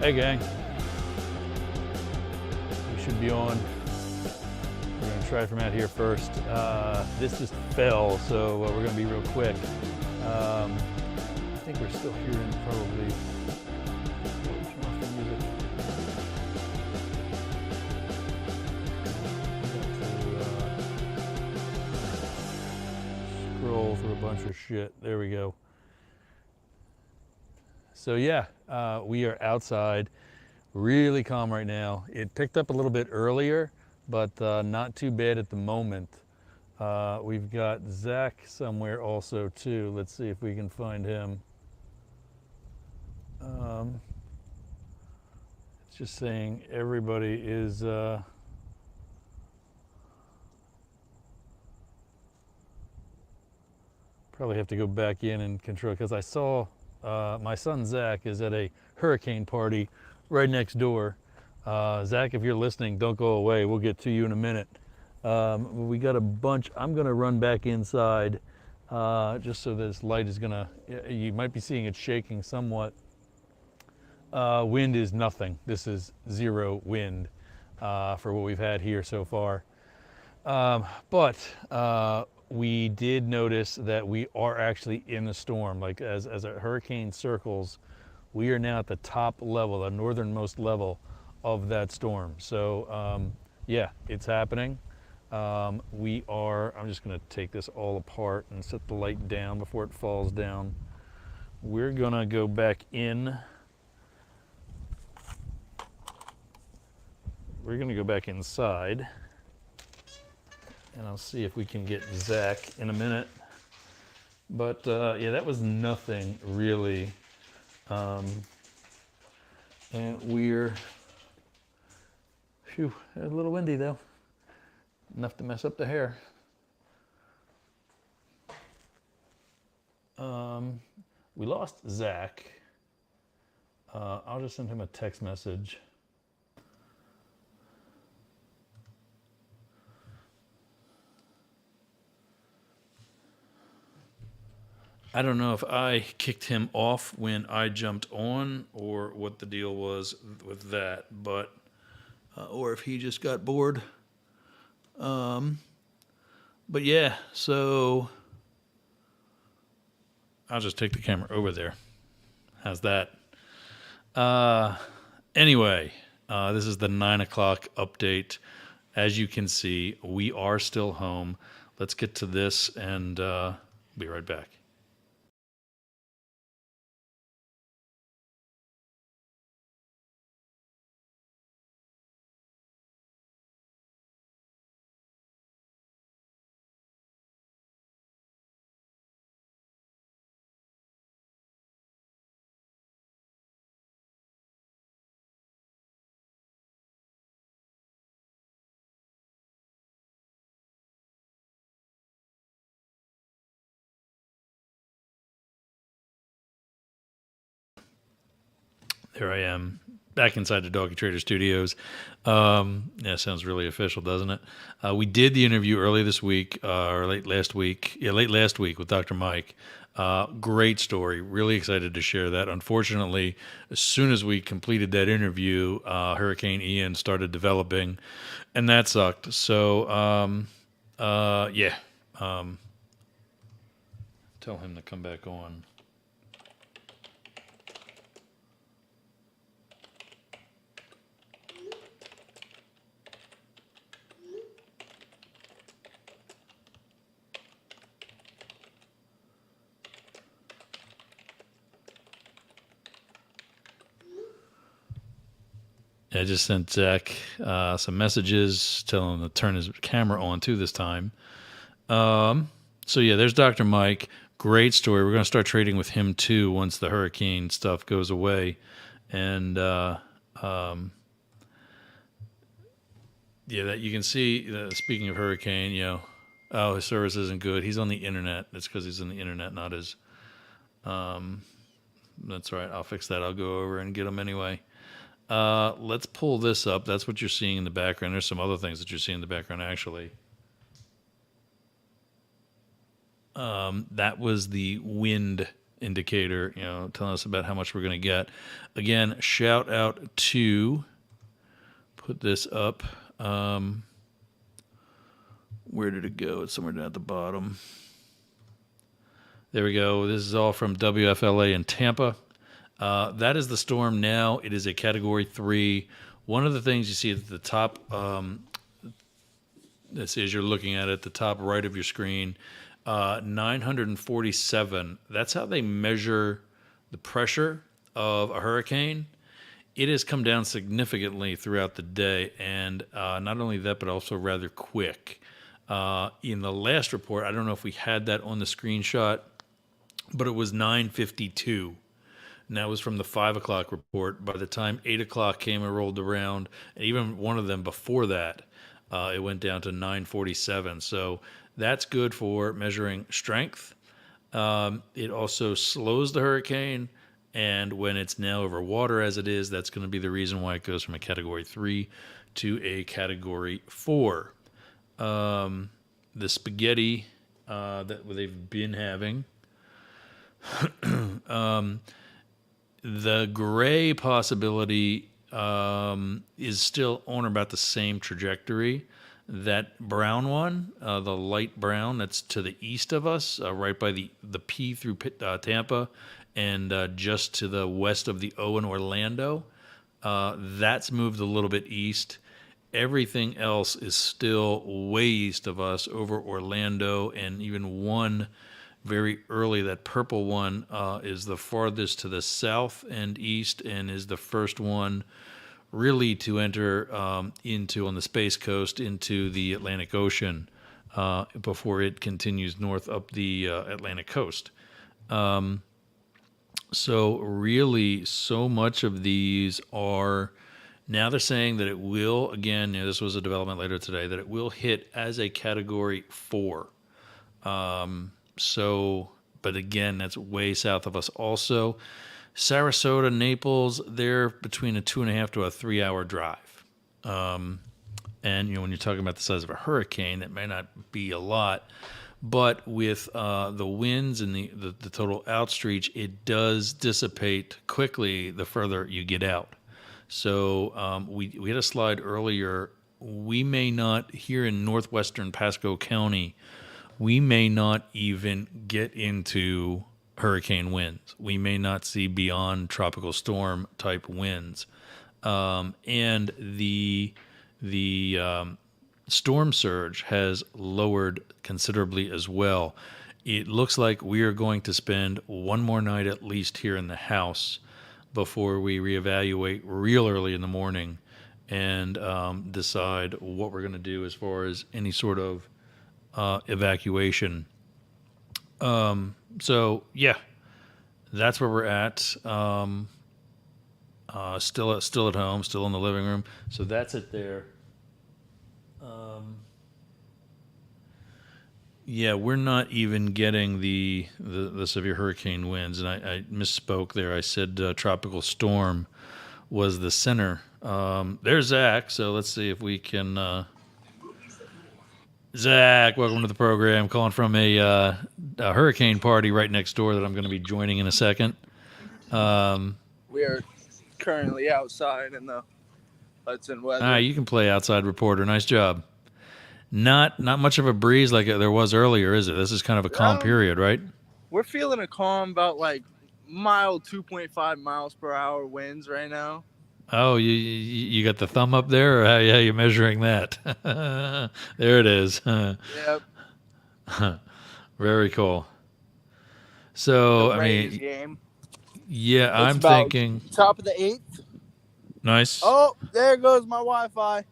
Hey gang, we should be on. We're gonna try from out here first. This just fell, so we're gonna be real quick. I think we're still hearing probably. Turn off the music. Scroll through a bunch of shit. There we go. So yeah, we are outside, really calm right now. It picked up a little bit earlier, but not too bad at the moment. We've got Zach somewhere also too. Let's see if we can find him. It's just saying everybody is probably have to go back in and control, because I saw my son Zach is at a hurricane party right next door. Zach, if you're listening, don't go away. We'll get to you in a minute. We got a bunch. I'm going to run back inside just so this light is going to, you might be seeing it shaking somewhat. Wind is nothing. This is zero wind for what we've had here so far. But we did notice that we are actually in the storm. Like as a hurricane circles, we are now at the top level, the northernmost level of that storm. So yeah, it's happening. I'm just gonna take this all apart and set the light down before it falls down. We're gonna go back in. We're gonna go back inside, and I'll see if we can get Zach in a minute. But yeah, that was nothing really. And we're, phew, a little windy though. Enough to mess up the hair. We lost Zach. I'll just send him a text message. I don't know if I kicked him off when I jumped on or what the deal was with that, but or if he just got bored. But yeah, so I'll just take the camera over there. How's that? Anyway, this is the 9 o'clock update. As you can see, we are still home. Let's get to this and be right back. There I am, back inside the Doggy Trader Studios. Yeah, sounds really official, doesn't it? We did the interview early this week, or late last week. Yeah, late last week with Dr. Mike. Great story. Really excited to share that. Unfortunately, as soon as we completed that interview, Hurricane Ian started developing, and that sucked. So, yeah. Tell him to come back on. I just sent Zach some messages telling him to turn his camera on too this time. So yeah, there's Dr. Mike. Great story. We're going to start trading with him too once the hurricane stuff goes away. And yeah, that you can see. Speaking of hurricane, you know, oh, his service isn't good. He's on the internet. That's because he's on the internet, not his. That's right. I'll fix that. I'll go over and get him anyway. Let's pull this up. That's what you're seeing in the background. There's some other things that you're seeing in the background, actually. That was the wind indicator, telling us about how much we're going to get. Again, shout out to, put this up. Where did it go? It's somewhere down at the bottom. There we go. This is all from WFLA in Tampa. That is the storm now. It is a Category 3. One of the things you see at the top, this is you're looking at the top right of your screen, 947. That's how they measure the pressure of a hurricane. It has come down significantly throughout the day, and not only that, but also rather quick. In the last report, I don't know if we had that on the screenshot, but it was 952. And that was from the 5 o'clock report. By the time 8 o'clock came and rolled around, and even one of them before that, it went down to 947. So that's good for measuring strength. It also slows the hurricane. And when it's now over water as it is, that's going to be the reason why it goes from a Category 3 to a Category 4. The spaghetti that they've been having, the gray possibility is still on about the same trajectory. That brown one, the light brown, that's to the east of us, right by the P through Tampa, and just to the west of the O in Orlando, that's moved a little bit east. Everything else is still way east of us over Orlando, and even one very early, that purple one is the farthest to the south and east, and is the first one really to enter into, on the Space Coast, into the Atlantic Ocean before it continues north up the Atlantic coast. So really, so much of these are, now they're saying that it will, again, this was a development later today, that it will hit as a Category 4. But again, that's way south of us also. Sarasota, Naples, they're between a 2.5 to a 3 hour drive. And, when you're talking about the size of a hurricane, it may not be a lot. But with the winds and the total outstreach, it does dissipate quickly the further you get out. So we had a slide earlier. We may not, here in northwestern Pasco County, we may not even get into hurricane winds. We may not see beyond tropical storm type winds. And the storm surge has lowered considerably as well. It looks like we are going to spend one more night at least here in the house before we reevaluate real early in the morning and decide what we're going to do as far as any sort of evacuation. So yeah, that's where we're at. Still at home, still in the living room. So that's it there. Yeah, we're not even getting the severe hurricane winds, and I misspoke there. I said tropical storm was the center. There's Zach, so let's see if we can. Zach, welcome to the program. Calling from a hurricane party right next door that I'm going to be joining in a second. We are currently outside in the Hudson weather. You can play outside reporter. Nice job. Not much of a breeze like there was earlier, is it? This is kind of a calm period, right? We're feeling a calm, about like mild 2.5 miles per hour winds right now. Oh, you got the thumb up there, or how you measuring that? There it is. Yep. Very cool. So, Game. Yeah, I'm thinking top of the 8th. Nice. Oh, there goes my Wi-Fi.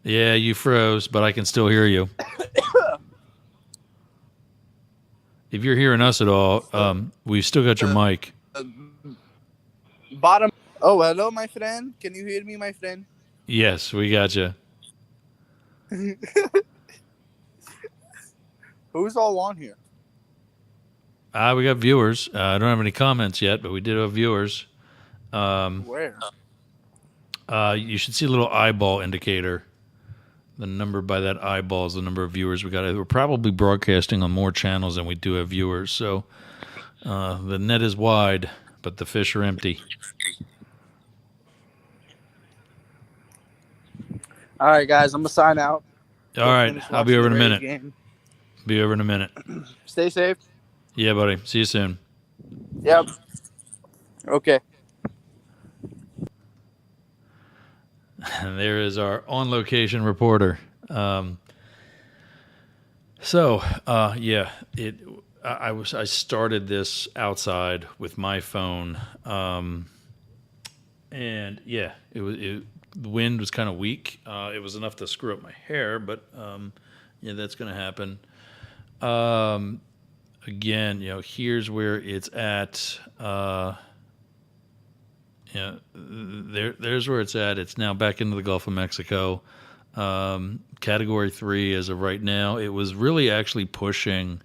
Yeah, you froze, but I can still hear you. If you're hearing us at all, we've still got your mic. Bottom. Oh, hello, my friend. Can you hear me, my friend? Yes, we got you. Who's all on here? We got viewers. I don't have any comments yet, but we did have viewers. Where? You should see a little eyeball indicator. The number by that eyeball is the number of viewers we got. We're probably broadcasting on more channels than we do have viewers. So The net is wide, but the fish are empty. All right, guys, I'm gonna sign out. All Go right, finish I'll be watching over the in a Rays minute. game. Be over in a minute. Stay safe. Yeah, buddy. See you soon. Yep. Okay. And there is our on-location reporter. Yeah, I started this outside with my phone, and yeah, the wind was kind of weak. It was enough to screw up my hair, but yeah, that's going to happen. Again, here's where it's at. There's where it's at. It's now back into the Gulf of Mexico. Category 3 as of right now. It was really actually pushing.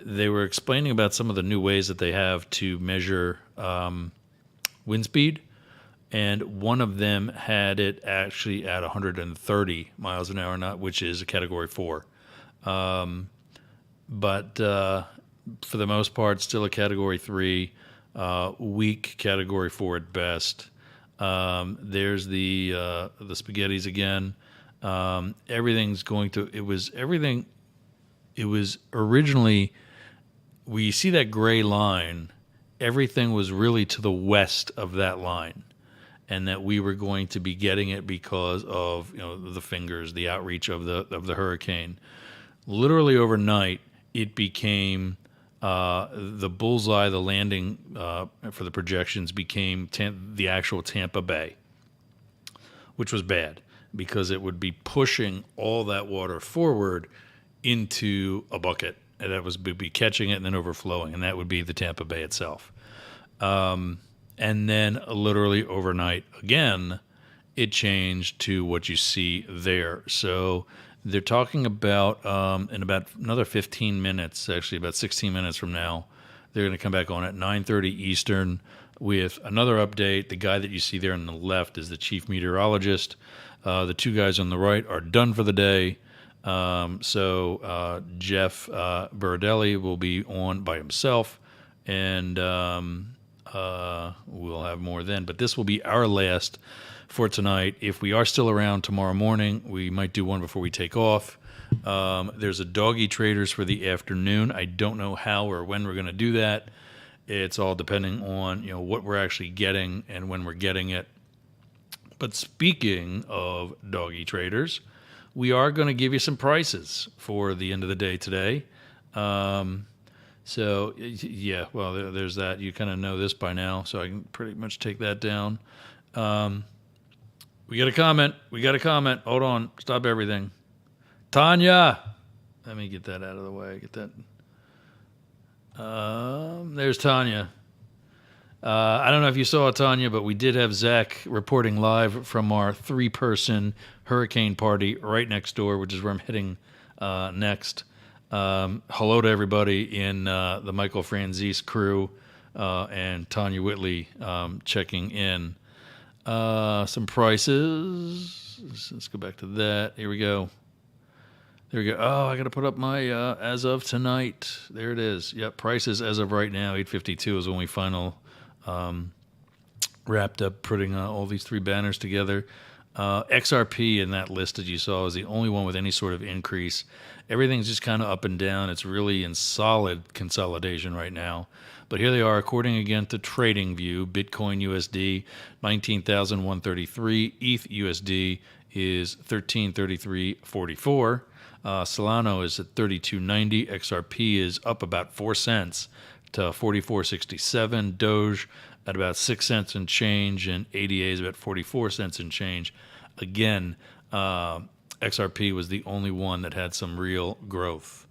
They were explaining about some of the new ways that they have to measure wind speed, and one of them had it actually at 130 miles an hour, which is a Category 4. But for the most part, still a Category 3. Weak Category 4 at best. There's the spaghettis again. Everything's going to. It was originally. We see that gray line. Everything was really to the west of that line, and that we were going to be getting it because of the fingers, the outreach of the hurricane. Literally overnight, it became. The bullseye, the landing for the projections became the actual Tampa Bay, which was bad because it would be pushing all that water forward into a bucket, and that would be catching it and then overflowing, and that would be the Tampa Bay itself. And then literally overnight again, it changed to what you see there. So they're talking about in about another 15 minutes, actually about 16 minutes from now, they're going to come back on at 9:30 Eastern with another update. The guy that you see there on the left is the chief meteorologist. The two guys on the right are done for the day. So Jeff Baradelli will be on by himself, and we'll have more then. But this will be our last for tonight. If we are still around tomorrow morning, we might do one before we take off. There's a doggy traders for the afternoon. I don't know how or when we're going to do that. It's all depending on what we're actually getting and when we're getting it. But speaking of doggy traders, we are going to give you some prices for the end of the day today. So yeah, well, there's that. You kind of know this by now, so I can pretty much take that down. We got a comment. Hold on. Stop everything. Tanya. Let me get that out of the way. Get that. There's Tanya. I don't know if you saw it, Tanya, but we did have Zach reporting live from our 3-person hurricane party right next door, which is where I'm heading next. Hello to everybody in the Michael Franzese crew and Tanya Whitley checking in. Some prices. Let's go back to that. Here we go. There we go. Oh, I got to put up my as of tonight. There it is. Yep, prices as of right now. 852 is when we wrapped up putting all these 3 banners together. XRP in that list that you saw is the only one with any sort of increase. Everything's just kind of up and down. It's really in solid consolidation right now. But here they are, according again to TradingView. Bitcoin USD 19,133. ETH USD is 1333.44. Solana is at 32.90. XRP is up about 4 cents to 44.67. Doge at about 6 cents and change, and ADA is about 44 cents and change. Again, XRP was the only one that had some real growth.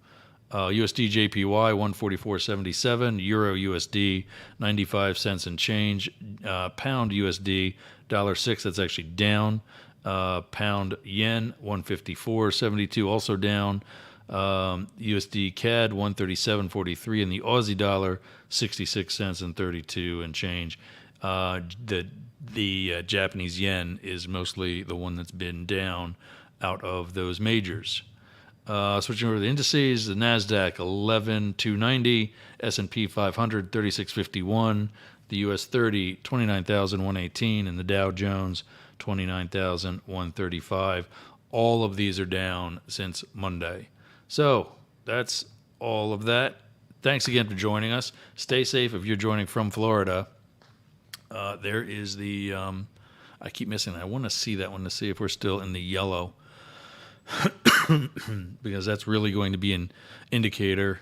USD JPY 144.77, Euro USD 95 cents and change, Pound USD $1.06, that's actually down. Pound Yen 154.72, also down. USD CAD 137.43, and the Aussie dollar 66 cents and 32 and change. The Japanese yen is mostly the one that's been down out of those majors. Switching over to the indices, the NASDAQ 11,290, S&P 500 3651, the US 30 29,118, and the Dow Jones 29,135. All of these are down since Monday. So that's all of that. Thanks again for joining us. Stay safe if you're joining from Florida. There is the, I keep missing that. I want to see that one to see if we're still in the yellow. Because that's really going to be an indicator.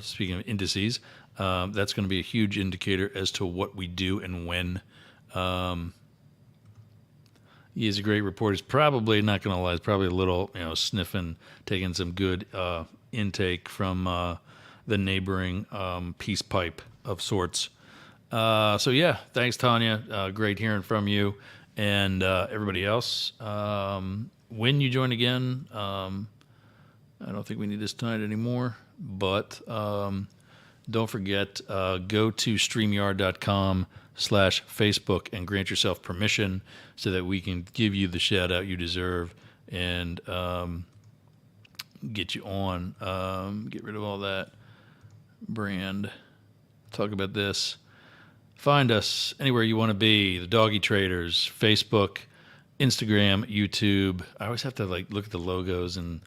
Speaking of indices, that's going to be a huge indicator as to what we do and when. He is a great reporter. He's probably, not going to lie, he's probably a little, sniffing, taking some good intake from the neighboring peace pipe of sorts. So yeah, thanks, Tanya. Great hearing from you and everybody else. When you join again, I don't think we need this tonight anymore, but don't forget, go to StreamYard.com/Facebook and grant yourself permission so that we can give you the shout out you deserve and get you on. Get rid of all that brand. Talk about this. Find us anywhere you want to be. The Doggy Traders, Facebook, Instagram, YouTube. I always have to look at the logos and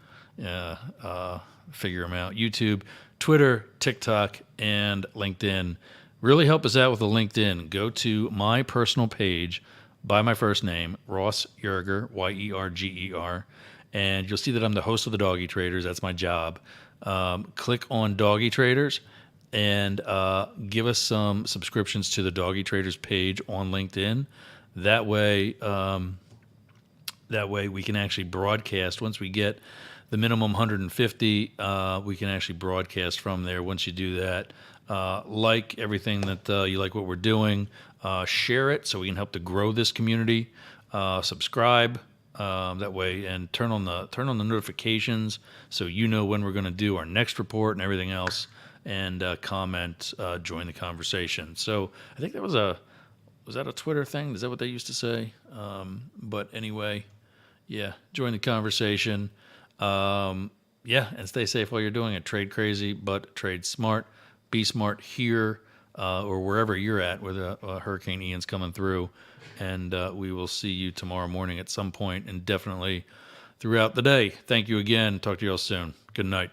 figure them out. YouTube, Twitter, TikTok, and LinkedIn. Really help us out with the LinkedIn. Go to my personal page by my first name, Ross Yerger, Yerger, and you'll see that I'm the host of the Doggy Traders. That's my job. Click on Doggy Traders and give us some subscriptions to the Doggy Traders page on LinkedIn. That way we can actually broadcast. Once we get the minimum 150, we can actually broadcast from there. Once you do that, like everything that you like what we're doing, share it so we can help to grow this community. Subscribe that way, and turn on the notifications so you know when we're going to do our next report and everything else. And comment, join the conversation. So I think was that a Twitter thing? Is that what they used to say? But anyway, yeah, join the conversation. And stay safe while you're doing it. Trade crazy, but trade smart. Be smart here or wherever you're at where the Hurricane Ian's coming through. And we will see you tomorrow morning at some point and definitely throughout the day. Thank you again. Talk to you all soon. Good night.